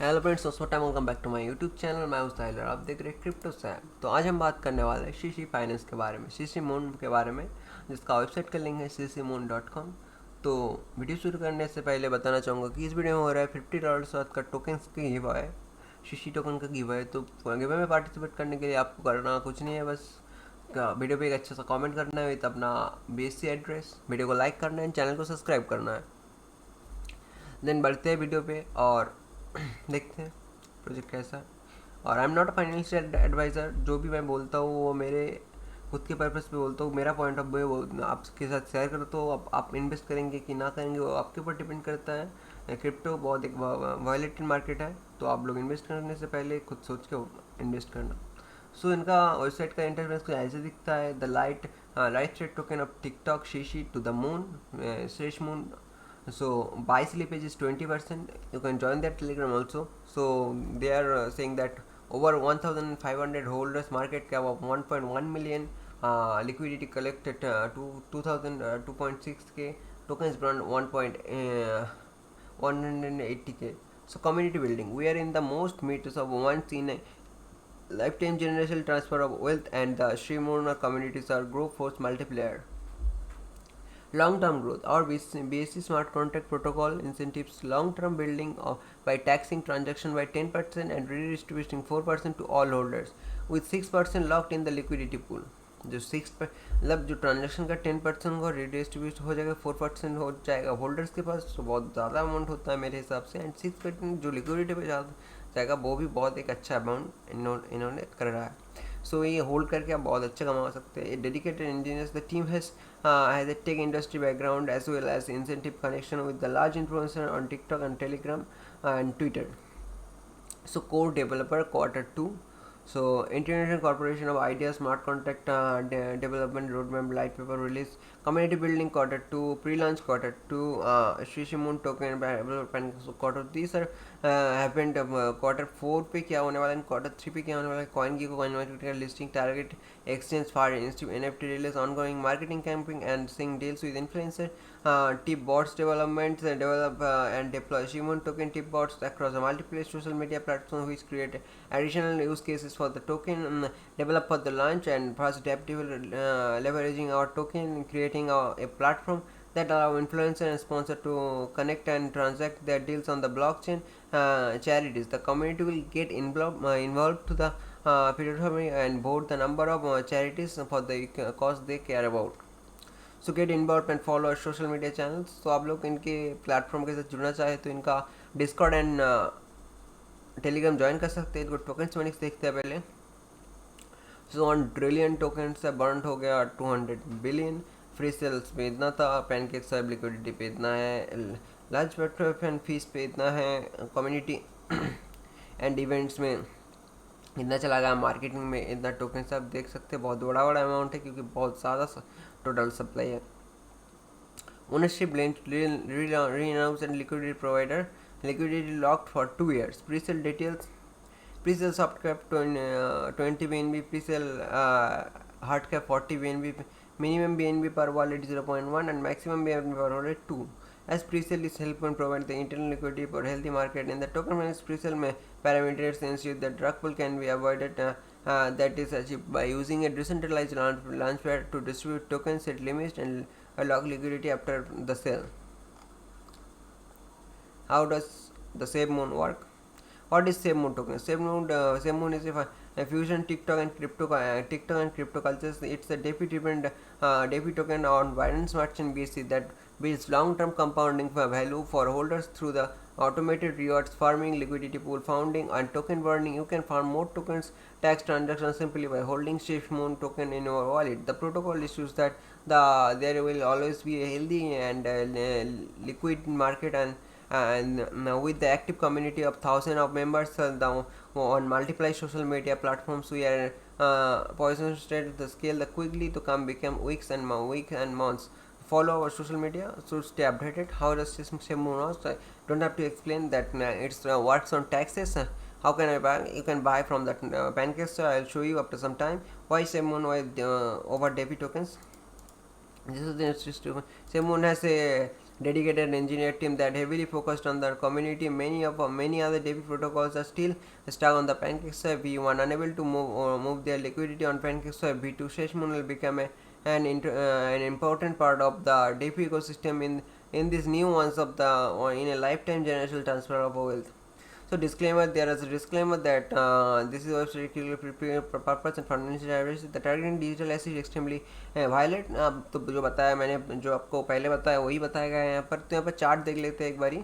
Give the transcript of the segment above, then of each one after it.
Hello friends, दोस्तों time welcome back to my YouTube channel. मैं हूं साहिल और आप देख रहे हैं क्रिप्टो सैम। तो आज हम बात करने वाले हैं सीसी फाइनेंस के बारे में, सीसी मून के बारे में, जिसका वेबसाइट का लिंक है ccmoon.com। तो वीडियो शुरू करने से पहले बताना चाहूँगा कि इस वीडियो में हो रहा है $50 वर्थ का टोकन्स की गिव है, सीसी टोकन का गिव है। तो गिव में पार्टिसिपेट करने के लिए आपको करना कुछ नहीं है, बस वीडियो पे एक अच्छा सा कमेंट करना है विद अपना BSc एड्रेस, वीडियो को लाइक करना है, चैनल को सब्सक्राइब करना है। देन बढ़ते हैं वीडियो पे और देखते हैं प्रोजेक्ट कैसा है। और I am not a financial advisor, जो भी मैं बोलता हूँ वो मेरे खुद के पर्पज़ पे बोलता हूँ, मेरा पॉइंट ऑफ व्यू वो आपके साथ शेयर करता हूँ। आप इन्वेस्ट करेंगे कि ना करेंगे वो आपके ऊपर डिपेंड करता है। क्रिप्टो बहुत एक वॉलेटिल मार्केट है, तो आप लोग इन्वेस्ट करने से पहले खुद सोच के इन्वेस्ट करना। सो इनका वेबसाइट का इंटरफेस कुछ ऐसे दिखता है। The light state token of TikTok शीशी टू द मून, शेष moon. So buy slippage is 20%. You can join their Telegram also. So they are saying that over 1,500 holders, market cap of 1.1 million, liquidity collected to 2,000 2.6k tokens, brand 180k. So community building. We are in the most meters of once in a lifetime generational transfer of wealth, and the Srimona communities are group force multiplier. Long-term growth. Our BSC smart contract protocol incentives long-term building by taxing transaction by 10% and redistributing 4% to all holders, with 6% locked in the liquidity pool. जो मतलब जो transaction का 10% होगा redistribute हो जाएगा, 4% हो जाएगा holders के पास, तो बहुत ज़्यादा अमाउंट होता है मेरे हिसाब से। एंड 6% जो लिक्विडिटी पे जाएगा वो भी बहुत एक अच्छा अमाउंट इन्होंने कर रहा है। सो ये होल्ड करके आप बहुत अच्छा कमा सकते हैं। Dedicated engineers, the team has a tech industry background as well as incentive connection with the large influencer on TikTok and Telegram and Twitter. So core developer quarter 2. So international corporation of ideas, smart contract development roadmap, light paper release, community building quarter 2, pre-launch quarter 2, Shishimun token development quarter. These are happened quarter 4 पे क्या होने वाला है, quarter 3 पे क्या होने वाला है। कॉइन की कॉइन मार्केट का listing, target exchange for NFT release, ongoing marketing campaign, and seeing deals with influencer. Tip bots development, develop and deploy Shimon token tip bots across a multiple social media platforms, which create additional use cases for the token. Develop for the launch and first leveraging our token, creating a platform that allow influencers and sponsors to connect and transact their deals on the blockchain. Charities, the community will get involved to the platform and vote the number of charities for the cause they care about. So get in about and follow our social media channels. तो आप लोग इनके platform के साथ जुड़ना चाहे तो इनका डिस्कॉर्ड एंड टेलीग्राम ज्वाइन कर सकते हैं। इनको टोकन्स मनीक्स देखते हैं पहले। सो 1 ट्रिलियन टोकन से बर्न हो गया 200 बिलियन। फ्री सेल्स पे इतना था, पैनकेक सब लिक्विडिटी पे इतना है, लार्ज प्लेटफॉर्म फीस पे इतना है, कम्युनिटी एंड इवेंट्स में इतना चला गया, मार्केटिंग में इतना टोकन से आप देख सकते हैं। बहुत बड़ा बड़ा अमाउंट है क्योंकि बहुत ज़्यादा टोटल सप्लाई है। Ownership re-announce and liquidity provider, liquidity locked for 2 years. Pre-sale details, pre-sale soft cap 20 BNB, pre-sale hard cap 40 BNB, minimum BNB per wallet 0.1 and maximum BNB per wallet 2. As pre-sale is help and provide the internal liquidity for healthy market. In the token managed pre-sale parameters ensure that drug pull can be avoided. That is achieved by using a decentralized launchpad to distribute tokens, set limits, and lock liquidity after the sale. How does the SafeMoon work? What is SafeMoon token? SafeMoon is a fusion TikTok and crypto cultures. It's a DeFi-driven DeFi token on Binance Smart Chain BSC that builds long-term compounding value for holders through the automated rewards, farming, liquidity pool, founding, and token burning. You can farm more tokens, tax transactions simply by holding SafeMoon token in your wallet. The protocol issues that there will always be a healthy and liquid market, and with the active community of thousands of members on multiple social media platforms, we are poisoned to scale the quickly to come become weeks and months. Follow our social media to stay updated. How does this work? I don't have to explain that. It works on taxes. How can I buy? You can buy from that pancake. So I'll show you after some time why Simon over debit tokens. This is the system. Simon has a dedicated engineer team that heavily focused on the community. Many other DeFi protocols are still stuck on the PancakeSwap V1, unable to move their liquidity on PancakeSwap V2. Seshmoon will become an important part of the DeFi ecosystem in these new ones of the in a lifetime generational transfer of wealth. So disclaimer, there is a disclaimer that this is also prepared for purpose and financial advice. The targeting digital asset extremely violent. तो जो बताया मैंने, जो आपको पहले बताया वही बताया गया है यहाँ पर. तो यहाँ पर चार्ट देख लेते हैं एक बारी.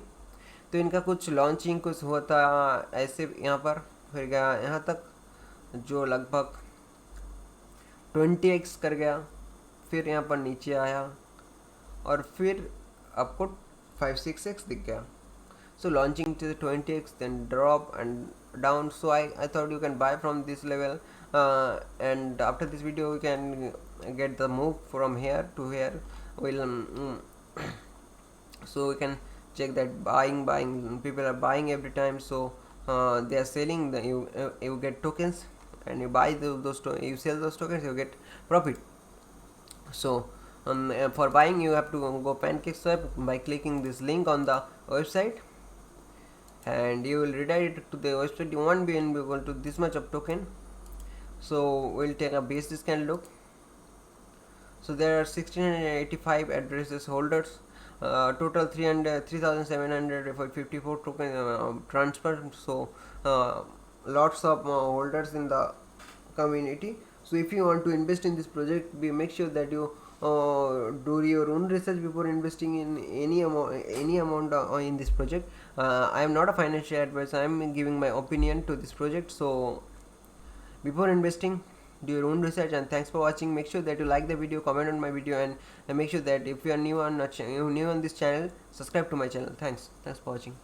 तो इनका कुछ लॉन्चिंग कुछ हुआ था ऐसे यहाँ पर, फिर गया यहाँ तक जो लगभग 20x कर गया, फिर यहाँ पर नीचे आया और फिर आपको 5-6x दिख गया. So launching to the 20x, then drop and down. So I thought you can buy from this level, and after this video we can get the move from here to here. We'll so we can check that buying people are buying every time. So they are selling, you get tokens, and you buy you sell those tokens, you get profit. So for buying you have to go PancakeSwap by clicking this link on the website, and you will redirect to the website. You won't be able to this much of token. So we'll take a basic scan look. So there are 1685 addresses holders, total 3754 token transfer. So lots of holders in the community. So if you want to invest in this project, make sure that you do your own research before investing in any amount in this project. I am not a financial advisor, I am giving my opinion to this project. So before investing, do your own research. And thanks for watching. Make sure that you like the video, comment on my video, and make sure that if you are new on this channel, subscribe to my channel. Thanks for watching.